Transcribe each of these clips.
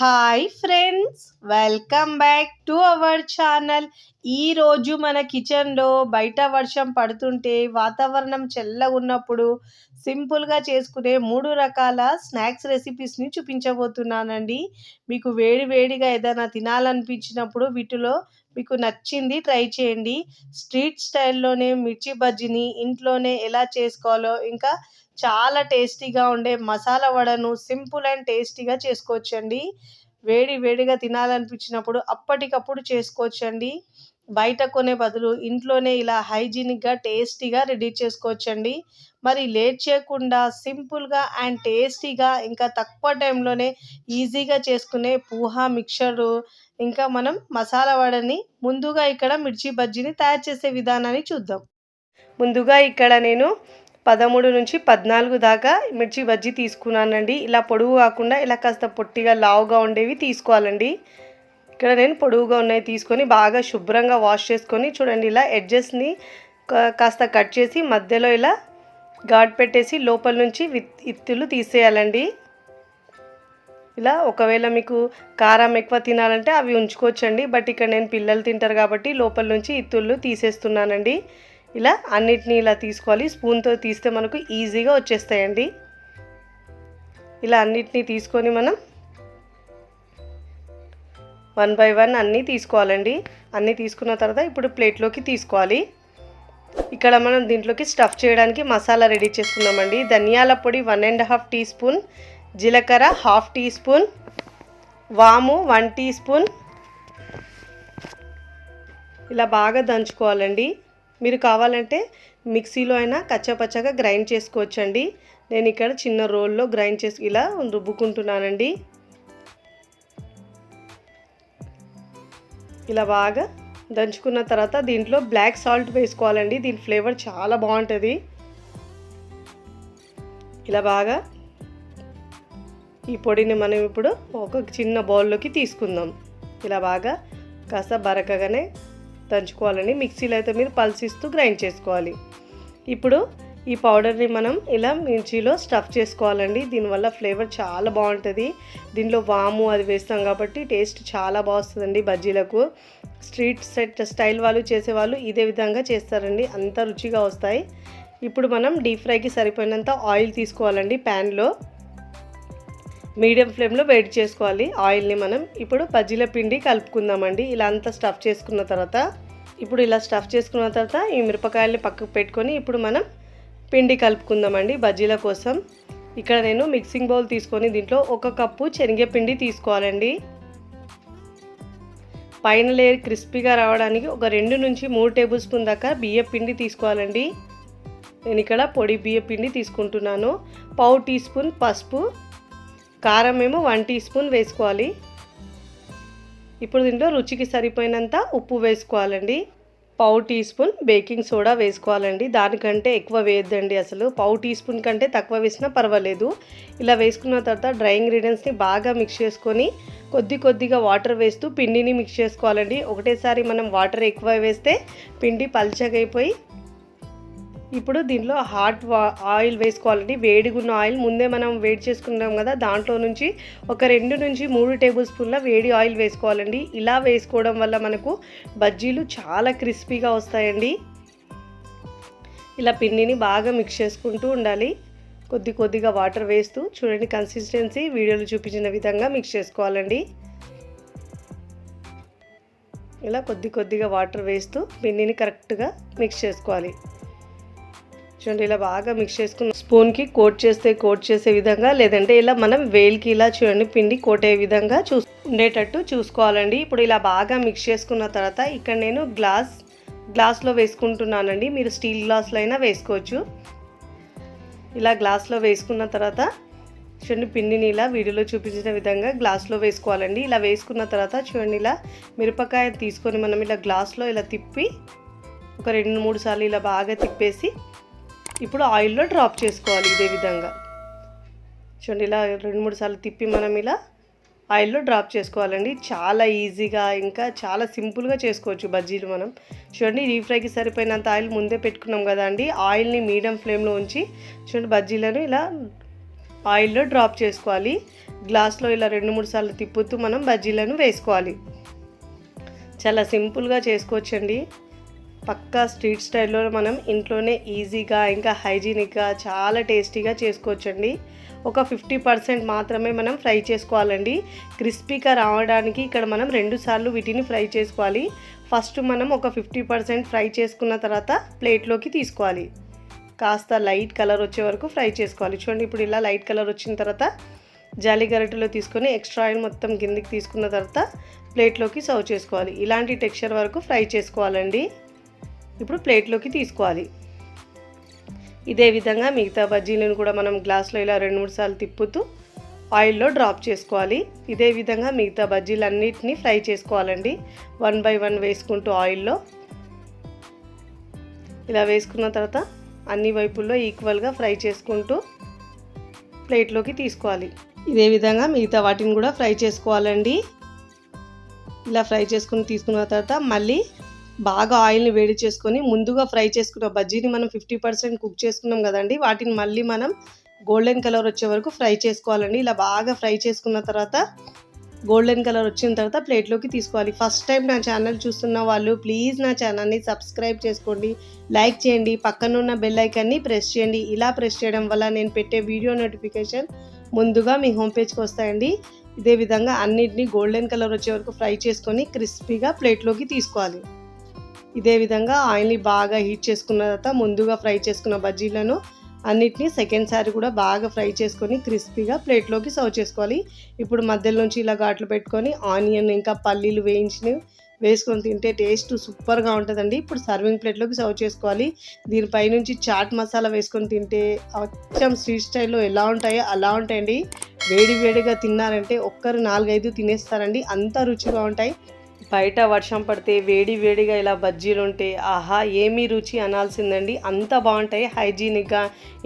Hi friends, welcome back to our channel. ఈరోజు మన కిచెన్లో బయట వర్షం పడుతుంటే వాతావరణం చల్లగా ఉన్నప్పుడు సింపుల్గా చేసుకునే 3 రకాల స్నాక్స్ రెసిపీస్ని చూపించబోతున్నానండి. మీకు వేడి వేడిగా ఏదైనా తినాలనిపించినప్పుడు వీటిలో మీకు నచ్చింది ట్రై చేయండి. స్ట్రీట్ స్టైల్లోనే మిర్చి బజ్జీని ఇంట్లోనే ఎలా చేసుకోవాలో, ఇంకా చాలా టేస్టీగా ఉండే మసాలా వడను సింపుల్ అండ్ టేస్టీగా చేసుకోవచ్చండి. వేడి వేడిగా తినాలనిపించినప్పుడు అప్పటికప్పుడు చేసుకోవచ్చండి. బయట కొనే బదులు ఇంట్లోనే ఇలా హైజీనిక్గా టేస్టీగా రెడీ చేసుకోవచ్చండి. మరి లేట్ చేయకుండా సింపుల్గా అండ్ టేస్టీగా ఇంకా తక్కువ టైంలోనే ఈజీగా చేసుకునే పూహా మిక్చరు, ఇంకా మనం మసాలా వడని ముందుగా ఇక్కడ మిర్చి బజ్జీని తయారు చేసే విధానాన్ని చూద్దాం. ముందుగా ఇక్కడ నేను 13 నుంచి 14 దాకా మిర్చి బజ్జీ తీసుకున్నానండి. ఇలా పొడవు కాకుండా ఇలా కాస్త పొట్టిగా లావుగా ఉండేవి తీసుకోవాలండి. ఇక్కడ నేను పొడవుగా ఉన్నవి తీసుకొని బాగా శుభ్రంగా వాష్ చేసుకొని చూడండి, ఇలా ఎడ్జెస్ని కాస్త కట్ చేసి మధ్యలో ఇలా ఘాట్ పెట్టేసి లోపల నుంచి ఇత్తులు తీసేయాలండి. ఇలా ఒకవేళ మీకు కారం ఎక్కువ తినాలంటే అవి ఉంచుకోవచ్చండి. బట్ ఇక్కడ నేను పిల్లలు తింటారు కాబట్టి లోపల నుంచి ఇత్తులు తీసేస్తున్నానండి. ఇలా అన్నిటినీ ఇలా తీసుకోవాలి. స్పూన్తో తీస్తే మనకు ఈజీగా వచ్చేస్తాయండి. ఇలా అన్నిటినీ తీసుకొని మనం 1 బై 1 అన్నీ తీసుకోవాలండి. అన్నీ తీసుకున్న తర్వాత ఇప్పుడు ప్లేట్లోకి తీసుకోవాలి. ఇక్కడ మనం దీంట్లోకి స్టఫ్ చేయడానికి మసాలా రెడీ చేసుకుందామండి. ధనియాల పొడి 1.5 టీ స్పూన్, జీలకర్ర 1/2 టీ స్పూన్, వాము 1 టీ స్పూన్. ఇలా బాగా దంచుకోవాలండి. మీరు కావాలంటే మిక్సీలో అయినా కచ్చాపచ్చాగా గ్రైండ్ చేసుకోవచ్చండి. నేను ఇక్కడ చిన్న రోల్లో గ్రైండ్ చేసి ఇలా రుబ్బుకుంటున్నానండి. ఇలా బాగా దంచుకున్న తర్వాత దీంట్లో బ్లాక్ సాల్ట్ వేసుకోవాలండి. దీని ఫ్లేవర్ చాలా బాగుంటుంది. ఇలా బాగా ఈ పొడిని మనం ఇప్పుడు ఒక చిన్న బౌల్లోకి తీసుకుందాం. ఇలా బాగా కాస్త బరకగానే దంచుకోవాలండి. మిక్సీలో అయితే మీరు పల్సిస్తూ గ్రైండ్ చేసుకోవాలి. ఇప్పుడు ఈ పౌడర్ని మనం ఇలా మిర్చిలో స్టఫ్ చేసుకోవాలండి. దీనివల్ల ఫ్లేవర్ చాలా బాగుంటుంది. దీనిలో వాము అది వేస్తాం కాబట్టి టేస్ట్ చాలా బాగుంటుందండి బజ్జీలకు. స్ట్రీట్ స్టైల్ వాళ్ళు చేసేవాళ్ళు ఇదే విధంగా చేస్తారండి, అంత రుచిగా వస్తాయి. ఇప్పుడు మనం డీప్ ఫ్రైకి సరిపోయినంత ఆయిల్ తీసుకోవాలండి. ప్యాన్లో మీడియం ఫ్లేమ్లో వేడి చేసుకోవాలి ఆయిల్ని. మనం ఇప్పుడు బజ్జీల పిండి కలుపుకుందామండి. ఇలా అంతా స్టఫ్ చేసుకున్న తర్వాత ఈ మిరపకాయల్ని పక్కకు పెట్టుకొని ఇప్పుడు మనం పిండి కలుపుకుందామండి బజ్జీల కోసం. ఇక్కడ నేను మిక్సింగ్ బౌల్ తీసుకొని దీంట్లో 1 కప్పు శనగపిండి తీసుకోవాలండి. పైన లేయర్ క్రిస్పీగా రావడానికి ఒక 2 నుంచి 3 టేబుల్ స్పూన్ దాకా బియ్య పిండి తీసుకోవాలండి. నేను ఇక్కడ పొడి బియ్య పిండి తీసుకుంటున్నాను. 1/2 టీ స్పూన్ పసుపు, కారం ఏమో 1 టీ స్పూన్ వేసుకోవాలి. ఇప్పుడు దీంట్లో రుచికి సరిపోయినంత ఉప్పు వేసుకోవాలండి. 1/2 టీ స్పూన్ బేకింగ్ సోడా వేసుకోవాలండి. దానికంటే ఎక్కువ వేయద్దండి అసలు. 1/2 టీ స్పూన్ కంటే తక్కువ వేసినా పర్వాలేదు. ఇలా వేసుకున్న తర్వాత డ్రై ఇంగ్రీడియంట్స్ని బాగా మిక్స్ చేసుకొని కొద్దిగా వాటర్ వేస్తూ పిండిని మిక్స్ చేసుకోవాలండి. ఒకటేసారి మనం వాటర్ ఎక్కువ వేస్తే పిండి పల్చగా అయిపోయి, ఇప్పుడు దీనిలో హాట్ ఆయిల్ వేసుకోవాలండి. వేడిగున్న ఆయిల్ ముందే మనం వేడి చేసుకున్నాం కదా, దాంట్లో నుంచి ఒక 2 నుంచి 3 టేబుల్ స్పూన్ల వేడి ఆయిల్ వేసుకోవాలండి. ఇలా వేసుకోవడం వల్ల మనకు బజ్జీలు చాలా క్రిస్పీగా వస్తాయండి. ఇలా పిండిని బాగా మిక్స్ చేసుకుంటూ ఉండాలి. కొద్దిగా వాటర్ వేస్తూ చూడండి, కన్సిస్టెన్సీ వీడియోలో చూపించిన విధంగా మిక్స్ చేసుకోవాలండి. ఇలా కొద్దిగా వాటర్ వేస్తూ పిండిని కరెక్ట్గా మిక్స్ చేసుకోవాలి. చూడండి, ఇలా బాగా మిక్స్ చేసుకుని స్పూన్కి కోట్ చేసే విధంగా, లేదంటే ఇలా మనం వేలికి ఇలా చూడండి పిండి కోట్ అయ్యే విధంగా ఉండేటట్టు చూసుకోవాలండి. ఇప్పుడు ఇలా బాగా మిక్స్ చేసుకున్న తర్వాత ఇక్కడ నేను గ్లాస్లో వేసుకుంటున్నానండి. మీరు స్టీల్ గ్లాస్లో అయినా వేసుకోవచ్చు. ఇలా గ్లాస్లో వేసుకున్న తర్వాత చూడండి, పిండిని ఇలా వీడియోలో చూపించిన విధంగా గ్లాస్లో వేసుకోవాలండి. ఇలా వేసుకున్న తర్వాత చూడండి, ఇలా మిరపకాయ తీసుకొని మనం ఇలా గ్లాస్లో ఇలా తిప్పి ఒక 2-3 సార్లు ఇలా బాగా తిప్పేసి ఇప్పుడు ఆయిల్లో డ్రాప్ చేసుకోవాలి. ఇదే విధంగా చూడండి, ఇలా 2-3 సార్లు తిప్పి మనం ఇలా ఆయిల్లో డ్రాప్ చేసుకోవాలండి. చాలా ఈజీగా ఇంకా చాలా సింపుల్గా చేసుకోవచ్చు బజ్జీలు మనం. చూడండి, డీప్ ఫ్రైకి సరిపోయినంత ఆయిల్ ముందే పెట్టుకున్నాం కదా అండి. ఆయిల్ని మీడియం ఫ్లేమ్లో ఉంచి చూడండి బజ్జీలను ఇలా ఆయిల్లో డ్రాప్ చేసుకోవాలి. గ్లాస్లో ఇలా 2-3 సార్లు తిప్పుతూ మనం బజ్జీలను వేసుకోవాలి. చాలా సింపుల్గా చేసుకోవచ్చండి. పక్కా స్ట్రీట్ స్టైల్లో మనం ఇంట్లోనే ఈజీగా ఇంకా హైజీనిక్గా చాలా టేస్టీగా చేసుకోవచ్చండి. ఒక 50% మాత్రమే మనం ఫ్రై చేసుకోవాలండి. క్రిస్పీగా రావడానికి ఇక్కడ మనం 2 సార్లు వీటిని ఫ్రై చేసుకోవాలి. ఫస్ట్ మనం ఒక 50% ఫ్రై చేసుకున్న తర్వాత ప్లేట్లోకి తీసుకోవాలి. కాస్త లైట్ కలర్ వచ్చే వరకు ఫ్రై చేసుకోవాలి. చూడండి, ఇప్పుడు ఇలా లైట్ కలర్ వచ్చిన తర్వాత జాలి గరిటెలో తీసుకొని ఎక్స్ట్రా ఆయిల్ మొత్తం కిందికి తీసుకున్న తర్వాత ప్లేట్లోకి సర్వ్ చేసుకోవాలి. ఇలాంటి టెక్స్చర్ వరకు ఫ్రై చేసుకోవాలండి. ఇప్పుడు ప్లేట్లోకి తీసుకోవాలి. ఇదే విధంగా మిగతా బజ్జీలను కూడా మనం గ్లాస్లో ఇలా 2-3 సార్లు తిప్పుతూ ఆయిల్లో డ్రాప్ చేసుకోవాలి. ఇదే విధంగా మిగతా బజ్జీలన్నిటిని ఫ్రై చేసుకోవాలండి. 1 by 1 వేసుకుంటూ ఆయిల్లో ఇలా వేసుకున్న తర్వాత అన్ని వైపుల్లో ఈక్వల్గా ఫ్రై చేసుకుంటూ ప్లేట్లోకి తీసుకోవాలి. ఇదే విధంగా మిగతా వాటిని కూడా ఫ్రై చేసుకోవాలండి. ఇలా ఫ్రై చేసుకుని తీసుకున్న తర్వాత మళ్ళీ బాగా ఆయిల్ని వేడి చేసుకొని ముందుగా ఫ్రై చేసుకున్న బజ్జీని మనం 50% కుక్ చేసుకున్నాం కదండి, వాటిని మళ్ళీ మనం గోల్డెన్ కలర్ వచ్చే వరకు ఫ్రై చేసుకోవాలండి. ఇలా బాగా ఫ్రై చేసుకున్న తర్వాత గోల్డెన్ కలర్ వచ్చిన తర్వాత ప్లేట్లోకి తీసుకోవాలి. ఫస్ట్ టైం నా ఛానల్ చూస్తున్న వాళ్ళు ప్లీజ్ నా ఛానల్ని సబ్స్క్రైబ్ చేసుకోండి, లైక్ చేయండి, పక్కనున్న బెల్ ఐకాన్ని ప్రెస్ చేయండి. ఇలా ప్రెస్ చేయడం వల్ల నేను పెట్టే వీడియో నోటిఫికేషన్ ముందుగా మీ హోమ్ పేజ్కి వస్తాయండి. ఇదే విధంగా అన్నిటినీ గోల్డెన్ కలర్ వచ్చే వరకు ఫ్రై చేసుకొని క్రిస్పీగా ప్లేట్లోకి తీసుకోవాలి. ఇదే విధంగా ఆయిల్ని బాగా హీట్ చేసుకున్న తర్వాత ముందుగా ఫ్రై చేసుకున్న బజ్జీలను అన్నిటినీ సెకండ్ సారి కూడా బాగా ఫ్రై చేసుకొని క్రిస్పీగా ప్లేట్లోకి సర్వ్ చేసుకోవాలి. ఇప్పుడు మధ్యలో నుంచి ఇలా ఘాట్లు పెట్టుకొని ఆనియన్ ఇంకా పల్లీలు వేయించినవి వేసుకొని తింటే టేస్ట్ సూపర్గా ఉంటుందండి. ఇప్పుడు సర్వింగ్ ప్లేట్లోకి సర్వ్ చేసుకోవాలి. దీనిపై నుంచి చాట్ మసాలా వేసుకొని తింటే అచ్చం స్ట్రీట్ స్టైల్లో ఎలా ఉంటాయో అలా ఉంటాయండి. వేడి వేడిగా తిన్నారంటే ఒక్కరు 4-5 తినేస్తారండి, అంత రుచిగా ఉంటాయి. బయట వర్షం పడితే వేడి వేడిగా ఇలా బజ్జీలు ఉంటే ఆహా ఏమీ రుచి అనాల్సిందండి, అంత బాగుంటాయి. హైజీనిక్గా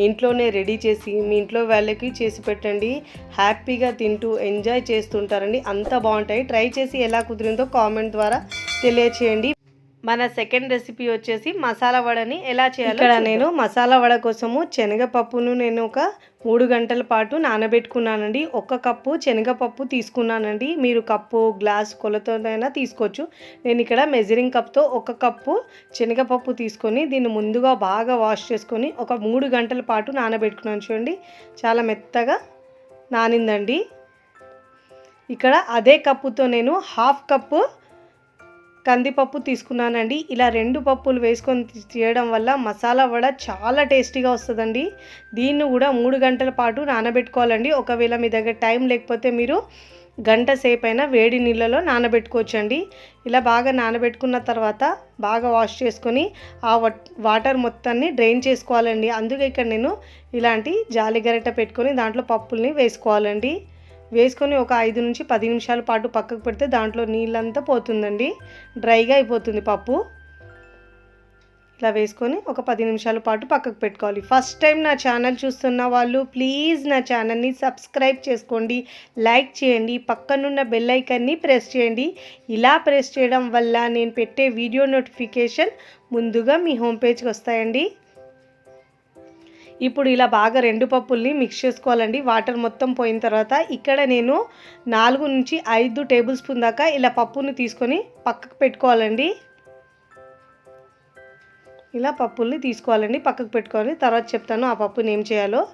ఇంట్లోనే రెడీ చేసి మీ ఇంట్లో వాళ్ళకి చేసి పెట్టండి, హ్యాపీగా తింటూ ఎంజాయ్ చేస్తుంటారండి, అంత బాగుంటాయి. ట్రై చేసి ఎలా కుదిరిందో కామెంట్ ద్వారా తెలియచేయండి. మన సెకండ్ రెసిపీ వచ్చేసి మసాలా వడని ఎలా చేయాలో ఇక్కడ నేను మసాలా వడ కోసము శనగపప్పును నేను ఒక 3 గంటల పాటు నానబెట్టుకున్నానండి. 1 కప్పు శనగపప్పు తీసుకున్నానండి. మీరు కప్పు గ్లాస్ కొలతోనైనా తీసుకోవచ్చు. నేను ఇక్కడ మెజరింగ్ కప్తో 1 కప్పు శనగపప్పు తీసుకొని దీన్ని ముందుగా బాగా వాష్ చేసుకొని ఒక 3 గంటల పాటు నానబెట్టుకున్నాను. చూడండి, చాలా మెత్తగా నానిందండి. ఇక్కడ అదే కప్పుతో నేను 1/2 కప్పు కందిపప్పు తీసుకున్నానండి. ఇలా 2 పప్పులు వేసుకొని చేయడం వల్ల మసాలా వడ చాలా టేస్టీగా వస్తుందండి. దీన్ని కూడా 3 గంటల పాటు నానబెట్టుకోవాలండి. ఒకవేళ మీ దగ్గర టైం లేకపోతే మీరు గంట సేపు అయినా వేడి నీళ్ళలో నానబెట్టుకోవచ్చండి. ఇలా బాగా నానబెట్టుకున్న తర్వాత బాగా వాష్ చేసుకొని ఆ వాటర్ మొత్తాన్ని డ్రైన్ చేసుకోవాలండి. అందుకే ఇక్కడ నేను ఇలాంటి జాలి గరిటె పెట్టుకొని దాంట్లో పప్పుల్ని వేసుకోవాలండి. వేసుకొని ఒక 5 నుంచి 10 నిమిషాల పాటు పక్కకు పెడితే దాంట్లో నీళ్ళంతా పోతుందండి, డ్రైగా అయిపోతుంది పప్పు. ఇలా వేసుకొని ఒక 10 నిమిషాల పాటు పక్కకు పెట్టుకోవాలి. ఫస్ట్ టైం నా ఛానల్ చూస్తున్న వాళ్ళు ప్లీజ్ నా ఛానల్ని సబ్స్క్రైబ్ చేసుకోండి, లైక్ చేయండి, పక్కనున్న బెల్ ఐకాన్ని ప్రెస్ చేయండి. ఇలా ప్రెస్ చేయడం వల్ల నేను పెట్టే వీడియో నోటిఫికేషన్ ముందుగా మీ హోమ్ పేజ్కి వస్తాయండి. ఇప్పుడు ఇలా బాగా 2 పప్పుల్ని మిక్స్ చేసుకోవాలండి. వాటర్ మొత్తం పోయిన తర్వాత ఇక్కడ నేను 4 నుంచి 5 టేబుల్ స్పూన్ దాకా ఇలా పప్పుని తీసుకొని పక్కకు పెట్టుకోవాలండి. ఇలా పప్పుల్ని తీసుకోవాలండి, పక్కకు పెట్టుకోవాలి. తర్వాత చెప్తాను ఆ పప్పుని ఏం చేయాలో.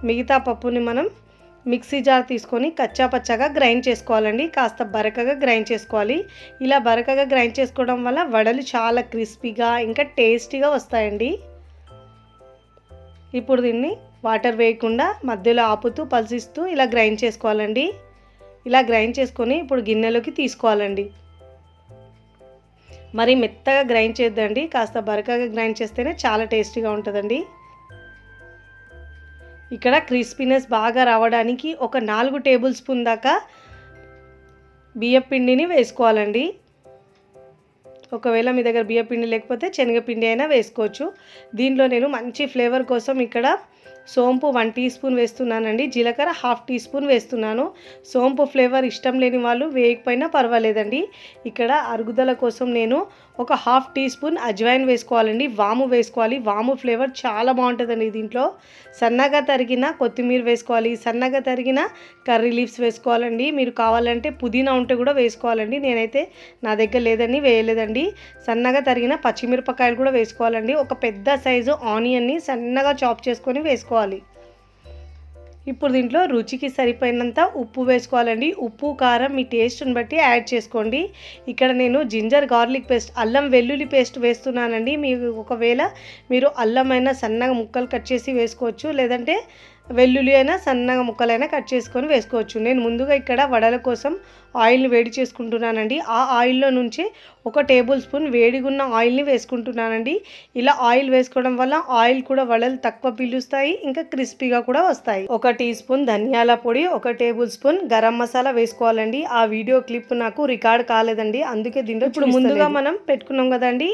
మిగతా పప్పుని మనం మిక్సీ జార్ తీసుకొని కచ్చా పచ్చాగా గ్రైండ్ చేసుకోవాలండి. కాస్త బరకగా గ్రైండ్ చేసుకోవాలి. ఇలా బరకగా గ్రైండ్ చేసుకోవడం వల్ల వడలు చాలా క్రిస్పీగా ఇంకా టేస్టీగా వస్తాయండి. ఇప్పుడు దీన్ని వాటర్ వేయకుండా మధ్యలో ఆపుతూ పల్సిస్తూ ఇలా గ్రైండ్ చేసుకోవాలండి. ఇలా గ్రైండ్ చేసుకొని ఇప్పుడు గిన్నెలోకి తీసుకోవాలండి. మరి మెత్తగా గ్రైండ్ చేద్దండి, కాస్త బరకగా గ్రైండ్ చేస్తేనే చాలా టేస్టీగా ఉంటుందండి. ఇక్కడ క్రిస్పీనెస్ బాగా రావడానికి ఒక 4 టేబుల్ స్పూన్ దాకా బియ్యం పిండిని వేసుకోవాలండి. ఒకవేళ మీ దగ్గర బియ్యం పిండి లేకపోతే శనగపిండి అయినా వేసుకోవచ్చు. దీనిలో నేను మంచి ఫ్లేవర్ కోసం ఇక్కడ సోంపు 1 టీ స్పూన్ వేస్తున్నానండి, జీలకర్ర 1/2 టీ స్పూన్ వేస్తున్నాను. సోంపు ఫ్లేవర్ ఇష్టం లేని వాళ్ళు వేయకపోయినా పర్వాలేదండి. ఇక్కడ అరుగుదల కోసం నేను ఒక హాఫ్ టీ స్పూన్ అజ్వైన్ వేసుకోవాలండి. వాము వేసుకోవాలి. వాము ఫ్లేవర్ చాలా బాగుంటుందండి దీంట్లో. సన్నగా తరిగిన కొత్తిమీర వేసుకోవాలి. సన్నగా తరిగిన కర్రీ లీవ్స్ వేసుకోవాలండి. మీరు కావాలంటే పుదీనా ఉంటే కూడా వేసుకోవాలండి. నేనైతే నా దగ్గర లేదని వేయలేదండి. సన్నగా తరిగిన పచ్చిమిరపకాయలు కూడా వేసుకోవాలండి. ఒక పెద్ద సైజు ఆనియన్ని సన్నగా చాప్ చేసుకొని వేసుకోవాలి. ఇప్పుడు దీంట్లో రుచికి సరిపోయినంత ఉప్పు వేసుకోవాలండి. ఉప్పు కారం మీ టేస్ట్ని బట్టి యాడ్ చేసుకోండి. ఇక్కడ నేను జింజర్ గార్లిక్ పేస్ట్, అల్లం వెల్లుల్లి పేస్ట్ వేస్తున్నానండి. ఒకవేళ మీరు అల్లం అయినా సన్నగా ముక్కలు కట్ చేసి వేసుకోవచ్చు, లేదంటే వెల్లుల్లి అయినా సన్నగా ముక్కలైనా కట్ చేసుకొని వేసుకోవచ్చు. నేను ముందుగా ఇక్కడ వడల కోసం ఆయిల్ని వేడి చేసుకుంటున్నానండి. ఆ ఆయిల్లో నుంచి 1 టేబుల్ స్పూన్ వేడిగున్న ఆయిల్ని వేసుకుంటున్నానండి. ఇలా ఆయిల్ వేసుకోవడం వల్ల ఆయిల్ కూడా వడలు తక్కువ పీలుస్తాయి, ఇంకా క్రిస్పీగా కూడా వస్తాయి. 1 టీ స్పూన్ ధనియాల పొడి, 1 టేబుల్ స్పూన్ గరం మసాలా వేసుకోవాలండి. ఆ వీడియో క్లిప్ నాకు రికార్డ్ కాలేదండి, అందుకే దీంట్లో ఇప్పుడు ముందుగా మనం పెట్టుకున్నాం కదండి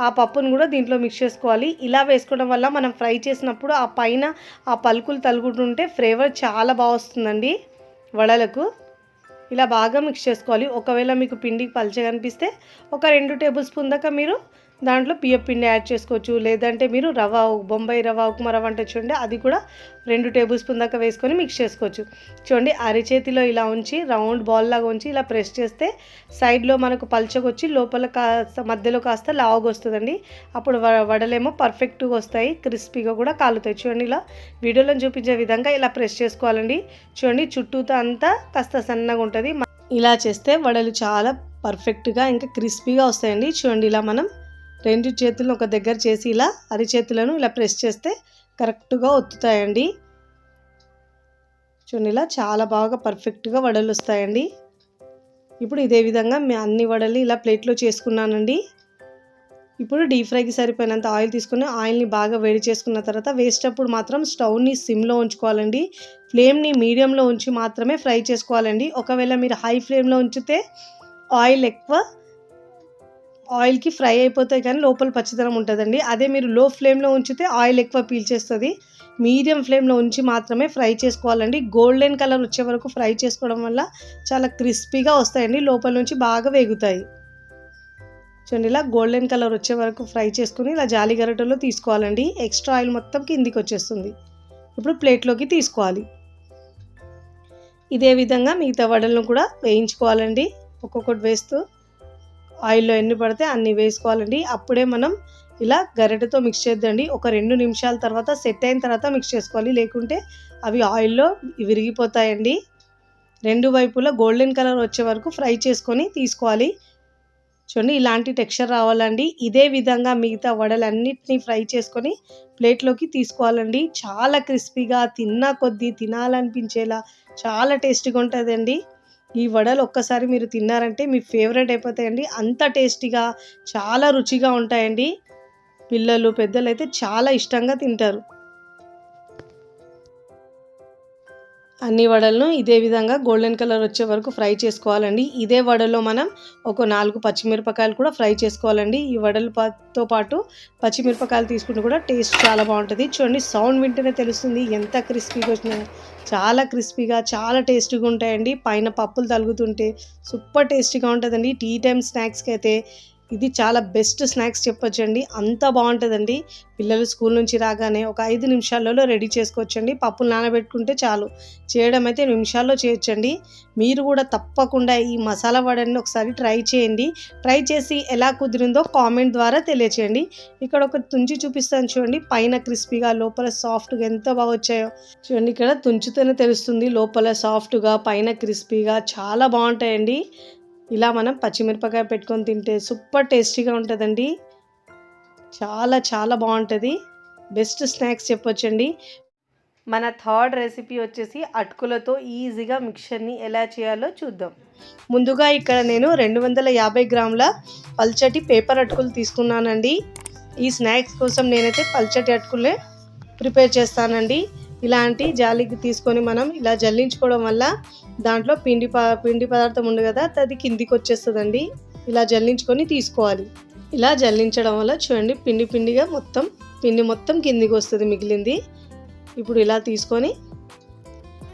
ఆ పప్పును కూడా దీంట్లో మిక్స్ చేసుకోవాలి. ఇలా వేసుకోవడం వల్ల మనం ఫ్రై చేసినప్పుడు ఆ పైన ఆ పలుకులు తలుగుతుంటే ఫ్లేవర్ చాలా బాగా వస్తుందండి వడలకు. ఇలా బాగా మిక్స్ చేసుకోవాలి. ఒకవేళ మీకు పిండి పల్చగా అనిపిస్తే ఒక 2 టేబుల్ స్పూన్ దాకా మీరు దాంట్లో బియ్యం పిండి యాడ్ చేసుకోవచ్చు, లేదంటే మీరు రవ్వ, బొంబాయి రవ్వ, ఉప్మా రవ్వ అంటే చూడండి అది కూడా 2 టేబుల్ స్పూన్ దాకా వేసుకొని మిక్స్ చేసుకోవచ్చు. చూడండి అరిచేతిలో ఇలా ఉంచి రౌండ్ బాల్ లాగా ఉంచి ఇలా ప్రెస్ చేస్తే సైడ్లో మనకు పల్చగొచ్చి లోపల మధ్యలో కాస్త లావుగా వస్తుందండి. అప్పుడు వడలేమో పర్ఫెక్ట్గా వస్తాయి, క్రిస్పీగా కూడా కాలుతాయి. చూడండి ఇలా వీడియోలో చూపించే విధంగా ఇలా ప్రెస్ చేసుకోవాలండి. చూడండి చుట్టూతో అంతా కాస్త సన్నగా ఉంటుంది. ఇలా చేస్తే వడలు చాలా పర్ఫెక్ట్గా ఇంకా క్రిస్పీగా వస్తాయండి. చూడండి ఇలా మనం 2 చేతులను ఒక దగ్గర చేసి ఇలా అరిచేతులను ఇలా ప్రెస్ చేస్తే కరెక్ట్గా ఒత్తుతాయండి. చూడండి ఇలా చాలా బాగా పర్ఫెక్ట్గా వడలు వస్తాయండి. ఇప్పుడు ఇదే విధంగా అన్ని వడలు ఇలా ప్లేట్లో చేసుకున్నానండి. ఇప్పుడు డీప్ ఫ్రైకి సరిపోయినంత ఆయిల్ తీసుకుని ఆయిల్ని బాగా వేడి చేసుకున్న తర్వాత వేసేటప్పుడు మాత్రం స్టవ్ని సిమ్లో ఉంచుకోవాలండి. ఫ్లేమ్ని మీడియంలో ఉంచి మాత్రమే ఫ్రై చేసుకోవాలండి. ఒకవేళ మీరు హై ఫ్లేమ్లో ఉంచితే ఆయిల్కి ఫ్రై అయిపోతాయి కానీ లోపల పచ్చిదనం ఉంటుందండి. అదే మీరు లో ఫ్లేమ్లో ఉంచితే ఆయిల్ ఎక్కువ పీల్చేస్తుంది. మీడియం ఫ్లేమ్లో ఉంచి మాత్రమే ఫ్రై చేసుకోవాలండి. గోల్డెన్ కలర్ వచ్చే వరకు ఫ్రై చేసుకోవడం వల్ల చాలా క్రిస్పీగా వస్తాయండి, లోపల నుంచి బాగా వేగుతాయి. చూడండి ఇలా గోల్డెన్ కలర్ వచ్చే వరకు ఫ్రై చేసుకుని ఇలా జాలి గరిటెలో తీసుకోవాలండి. ఎక్స్ట్రా ఆయిల్ మొత్తం కిందికి వచ్చేస్తుంది. ఇప్పుడు ప్లేట్లోకి తీసుకోవాలి. ఇదే విధంగా మిగతా వడలను కూడా వేయించుకోవాలండి. ఒక్కొక్కటి వేస్తూ ఆయిల్లో ఎన్ని పడితే అన్ని వేసుకోవాలండి. అప్పుడే మనం ఇలా గరిటెతో మిక్స్ చేద్దండి. ఒక 2 నిమిషాల తర్వాత సెట్ అయిన తర్వాత మిక్స్ చేసుకోవాలి, లేకుంటే అవి ఆయిల్లో విరిగిపోతాయండి. 2 వైపులా గోల్డెన్ కలర్ వచ్చే వరకు ఫ్రై చేసుకొని తీసుకోవాలి. చూడండి ఇలాంటి టెక్స్చర్ రావాలండి. ఇదే విధంగా మిగతా వడలన్నిటినీ ఫ్రై చేసుకొని ప్లేట్లోకి తీసుకోవాలండి. చాలా క్రిస్పీగా తిన్నా కొద్దీ తినాలనిపించేలా చాలా టేస్టీగా ఉంటుందండి. ఈ వడలు ఒక్కసారి మీరు తిన్నారంటే మీ ఫేవరెట్ అయిపోతాయండి. అంత టేస్టీగా చాలా రుచిగా ఉంటాయండి. పిల్లలు పెద్దలు అయితే చాలా ఇష్టంగా తింటారు. అన్ని వడలను ఇదే విధంగా గోల్డెన్ కలర్ వచ్చే వరకు ఫ్రై చేసుకోవాలండి. ఇదే వడలో మనం ఒక 4 పచ్చిమిరపకాయలు కూడా ఫ్రై చేసుకోవాలండి. ఈ వడలతో పాటు పచ్చిమిరపకాయలు తీసుకుంటే కూడా టేస్ట్ చాలా బాగుంటుంది. చూడండి సౌండ్ వింటేనే తెలుస్తుంది ఎంత క్రిస్పీగా వచ్చినాయో. చాలా క్రిస్పీగా చాలా టేస్టీగా ఉంటాయండి. పైన పప్పులు తలుగుతుంటే సూపర్ టేస్టీగా ఉంటుందండి. టీ టైమ్ స్నాక్స్కి అయితే ఇది చాలా బెస్ట్ స్నాక్స్ చెప్పొచ్చండి. అంత బాగుంటుందండి. పిల్లలు స్కూల్ నుంచి రాగానే ఒక 5 నిమిషాలలో రెడీ చేసుకోవచ్చండి. పప్పులు నానబెట్టుకుంటే చాలు, చేయడం అయితే నిమిషాల్లో చేయొచ్చండి. మీరు కూడా తప్పకుండా ఈ మసాలా వడని ఒకసారి ట్రై చేయండి. ట్రై చేసి ఎలా కుదిరిందో కామెంట్ ద్వారా తెలియచేయండి. ఇక్కడ ఒక తుంచి చూపిస్తాను చూడండి, పైన క్రిస్పీగా లోపల సాఫ్ట్గా ఎంత బాగా వచ్చాయో చూడండి. ఇక్కడ తుంచితేనే తెలుస్తుంది, లోపల సాఫ్ట్గా పైన క్రిస్పీగా చాలా బాగుంటాయండి. ఇలా మనం పచ్చిమిరపకాయ పెట్టుకొని తింటే సూపర్ టేస్టీగా ఉంటుందండి. చాలా చాలా బాగుంటుంది. బెస్ట్ స్నాక్స్ చెప్పొచ్చండి. మన థర్డ్ రెసిపీ వచ్చేసి అటుకులతో ఈజీగా మిక్చర్ని ఎలా చేయాలో చూద్దాం. ముందుగా ఇక్కడ నేను 250 గ్రాముల పల్చటి పేపర్ అటుకులు తీసుకున్నానండి. ఈ స్నాక్స్ కోసం నేనైతే పల్చటి అటుకులే ప్రిపేర్ చేస్తానండి. ఇలాంటి జాలికి తీసుకొని మనం ఇలా జల్లించుకోవడం వల్ల దాంట్లో పిండి పదార్థం ఉంది కదా, అది కిందికి వచ్చేస్తుందండి. ఇలా జల్లించుకొని తీసుకోవాలి. ఇలా జల్లించడం వల్ల చూడండి పిండిగా పిండి మొత్తం కిందికి వస్తుంది మిగిలింది. ఇప్పుడు ఇలా తీసుకొని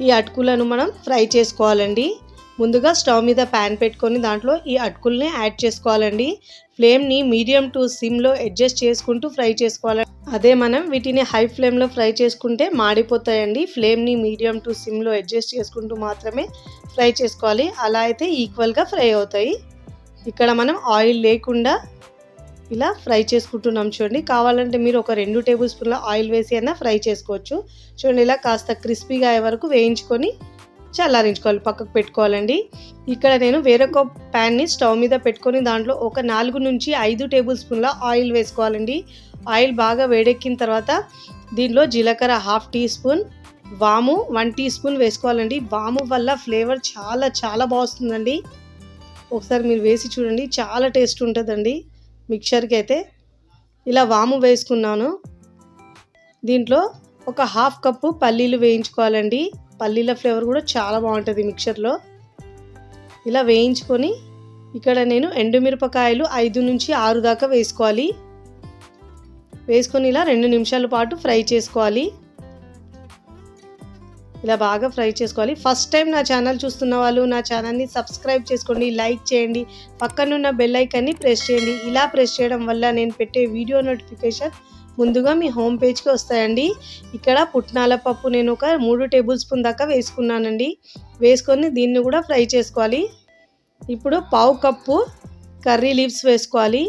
ఈ అటుకులను మనం ఫ్రై చేసుకోవాలండి. ముందుగా స్టవ్ మీద ప్యాన్ పెట్టుకొని దాంట్లో ఈ అటుకుల్ని యాడ్ చేసుకోవాలండి. ఫ్లేమ్ని మీడియం టు సిమ్లో అడ్జస్ట్ చేసుకుంటూ ఫ్రై చేసుకోవాలి. అదే మనం వీటిని హై ఫ్లేమ్లో ఫ్రై చేసుకుంటే మాడిపోతాయండి. ఫ్లేమ్ని మీడియం టు సిమ్లో అడ్జస్ట్ చేసుకుంటూ మాత్రమే ఫ్రై చేసుకోవాలి. అలా అయితే ఈక్వల్గా ఫ్రై అవుతాయి. ఇక్కడ మనం ఆయిల్ లేకుండా ఇలా ఫ్రై చేసుకుంటున్నాం చూడండి. కావాలంటే మీరు ఒక 2 టేబుల్ స్పూన్ల ఆయిల్ వేసి అయినా ఫ్రై చేసుకోవచ్చు. చూడండి ఇలా కాస్త క్రిస్పీగా అయ్యే వరకు వేయించుకొని చల్లారించుకోవాలి, పక్కకు పెట్టుకోవాలండి. ఇక్కడ నేను వేరొక ప్యాన్ని స్టవ్ మీద పెట్టుకొని దాంట్లో ఒక 4 నుంచి 5 టేబుల్ స్పూన్ల ఆయిల్ వేసుకోవాలండి. ఆయిల్ బాగా వేడెక్కిన తర్వాత దీంట్లో జీలకర్ర 1/2 టీ స్పూన్, వాము 1 టీ స్పూన్ వేసుకోవాలండి. వాము వల్ల ఫ్లేవర్ చాలా చాలా బాగుంటుందండి. ఒకసారి మీరు వేసి చూడండి, చాలా టేస్ట్ ఉంటుందండి మిక్చర్కి అయితే. ఇలా వాము వేసుకున్నాను. దీంట్లో ఒక 1/2 కప్పు పల్లీలు వేయించుకోవాలండి. పల్లీల ఫ్లేవర్ కూడా చాలా బాగుంటుంది మిక్చర్లో. ఇలా వేయించుకొని ఇక్కడ నేను ఎండుమిరపకాయలు 5 నుంచి 6 దాకా వేసుకోవాలి. వేసుకొని ఇలా 2 నిమిషాల పాటు ఫ్రై చేసుకోవాలి. ఇలా బాగా ఫ్రై చేసుకోవాలి. ఫస్ట్ టైం నా ఛానల్ చూస్తున్న వాళ్ళు నా ఛానల్ని సబ్స్క్రైబ్ చేసుకోండి, లైక్ చేయండి, పక్కనున్న బెల్ ఐకాన్ని ప్రెస్ చేయండి. ఇలా ప్రెస్ చేయడం వల్ల నేను పెట్టే వీడియో నోటిఫికేషన్ ముందుగా మీ హోమ్ పేజ్కి వస్తాయండి. ఇక్కడ పుట్నాల పప్పు నేను ఒక 3 టేబుల్ స్పూన్ దాకా వేసుకున్నానండి. వేసుకొని దీన్ని కూడా ఫ్రై చేసుకోవాలి. ఇప్పుడు 1/2 కప్పు కర్రీ లీవ్స్ వేసుకోవాలి.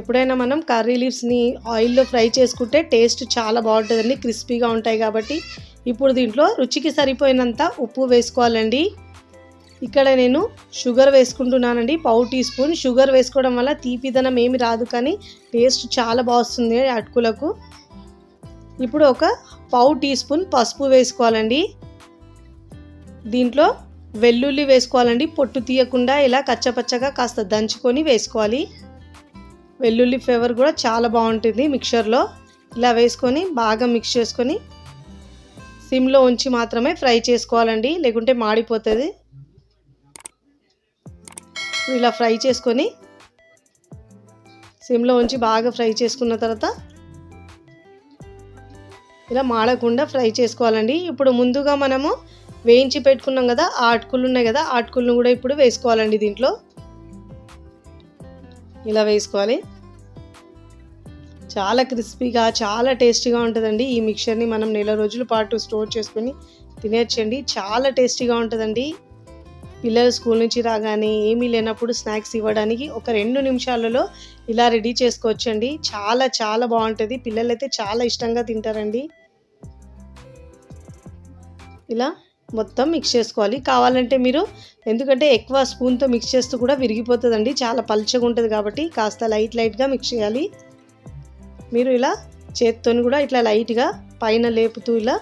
ఎప్పుడైనా మనం కర్రీ లీవ్స్ని ఆయిల్లో ఫ్రై చేసుకుంటే టేస్ట్ చాలా బాగుంటుందండి, క్రిస్పీగా ఉంటాయి కాబట్టి. ఇప్పుడు దీంట్లో రుచికి సరిపోయినంత ఉప్పు వేసుకోవాలండి. ఇక్కడ నేను షుగర్ వేసుకుంటున్నానండి, 1/2 టీ స్పూన్. షుగర్ వేసుకోవడం వల్ల తీపిదనం ఏమి రాదు, కానీ టేస్ట్ చాలా బాగుంటుంది అటుకులకు. ఇప్పుడు ఒక 1/2 టీ స్పూన్ పసుపు వేసుకోవాలండి. దీంట్లో వెల్లుల్లి వేసుకోవాలండి, పొట్టు తీయకుండా ఇలా కచ్చపచ్చగా కాస్త దంచుకొని వేసుకోవాలి. వెల్లుల్లి ఫ్లేవర్ కూడా చాలా బాగుంటుంది మిక్చర్లో. ఇలా వేసుకొని బాగా మిక్స్ చేసుకొని సిమ్లో ఉంచి మాత్రమే ఫ్రై చేసుకోవాలండి, లేకుంటే మాడిపోతుంది. ఇలా ఫ్రై చేసుకొని సిమ్లో ఉంచి బాగా ఫ్రై చేసుకున్న తర్వాత ఇలా మాడకుండా ఫ్రై చేసుకోవాలండి. ఇప్పుడు ముందుగా మనము వేయించి పెట్టుకున్నాం కదా, ఆ అటుకులు ఉన్నాయి కదా, ఆ అటుకులను కూడా ఇప్పుడు వేసుకోవాలండి. దీంట్లో ఇలా వేసుకోవాలి. చాలా క్రిస్పీగా చాలా టేస్టీగా ఉంటుందండి. ఈ మిక్చర్ని మనం నెల రోజుల పాటు స్టోర్ చేసుకొని తినేయచ్చండి. చాలా టేస్టీగా ఉంటుందండి. పిల్లలు స్కూల్ నుంచి రాగానే ఏమీ లేనప్పుడు స్నాక్స్ ఇవ్వడానికి ఒక 2 నిమిషాలలో ఇలా రెడీ చేసుకోవచ్చండి. చాలా చాలా బాగుంటుంది. పిల్లలు అయితే చాలా ఇష్టంగా తింటారండి. ఇలా మొత్తం మిక్స్ చేసుకోవాలి. కావాలంటే మీరు, ఎందుకంటే ఎక్కువ స్పూన్తో మిక్స్ చేస్తూ కూడా విరిగిపోతుందండి, చాలా పల్చగా ఉంటుంది కాబట్టి కాస్త లైట్గా మిక్స్ చేయాలి. మీరు ఇలా చేత్తోని కూడా ఇట్లా లైట్గా పైన లేపుతూ ఇలా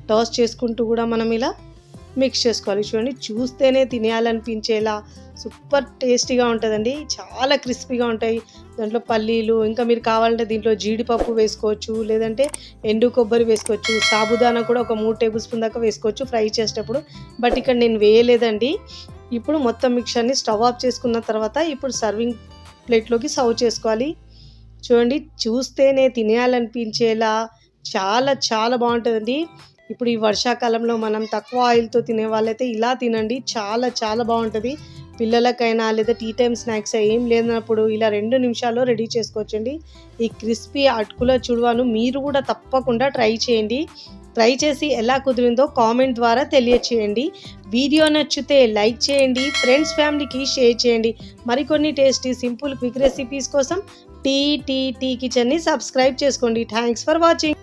టాస్ చేసుకుంటూ కూడా మనం ఇలా మిక్స్ చేసుకోవాలి. చూడండి, చూస్తేనే తినేయాలనిపించేలా సూపర్ టేస్టీగా ఉంటుందండి. చాలా క్రిస్పీగా ఉంటాయి. దాంట్లో పల్లీలు, ఇంకా మీరు కావాలంటే దీంట్లో జీడిపప్పు వేసుకోవచ్చు, లేదంటే ఎండు కొబ్బరి వేసుకోవచ్చు, సాబుదానా కూడా ఒక 3 టేబుల్ స్పూన్ దాకా వేసుకోవచ్చు ఫ్రై చేసేటప్పుడు. బట్ ఇక్కడ నేను వేయలేదండి. ఇప్పుడు మొత్తం మిక్చర్ని స్టవ్ ఆఫ్ చేసుకున్న తర్వాత ఇప్పుడు సర్వింగ్ ప్లేట్లోకి సర్వ్ చేసుకోవాలి. చూడండి, చూస్తేనే తినేయాలనిపించేలా చాలా చాలా బాగుంటుందండి. ఇప్పుడు ఈ వర్షాకాలంలో మనం తక్కువ ఆయిల్తో తినే వాళ్ళైతే ఇలా తినండి, చాలా చాలా బాగుంటుంది. పిల్లలకైనా లేదా టీ టైమ్ స్నాక్స్ ఏం లేనప్పుడు ఇలా 2 నిమిషాల్లో రెడీ చేసుకోవచ్చండి. ఈ క్రిస్పీ అటుకుల చుడవాను మీరు కూడా తప్పకుండా ట్రై చేయండి. ట్రై చేసి ఎలా కుదిరిందో కామెంట్ ద్వారా తెలియచేయండి. వీడియో నచ్చితే లైక్ చేయండి, ఫ్రెండ్స్ ఫ్యామిలీకి షేర్ చేయండి. మరికొన్ని టేస్టీ సింపుల్ క్విక్ రెసిపీస్ కోసం టీ కిచెన్ని సబ్స్క్రైబ్ చేసుకోండి. Thanks for watching.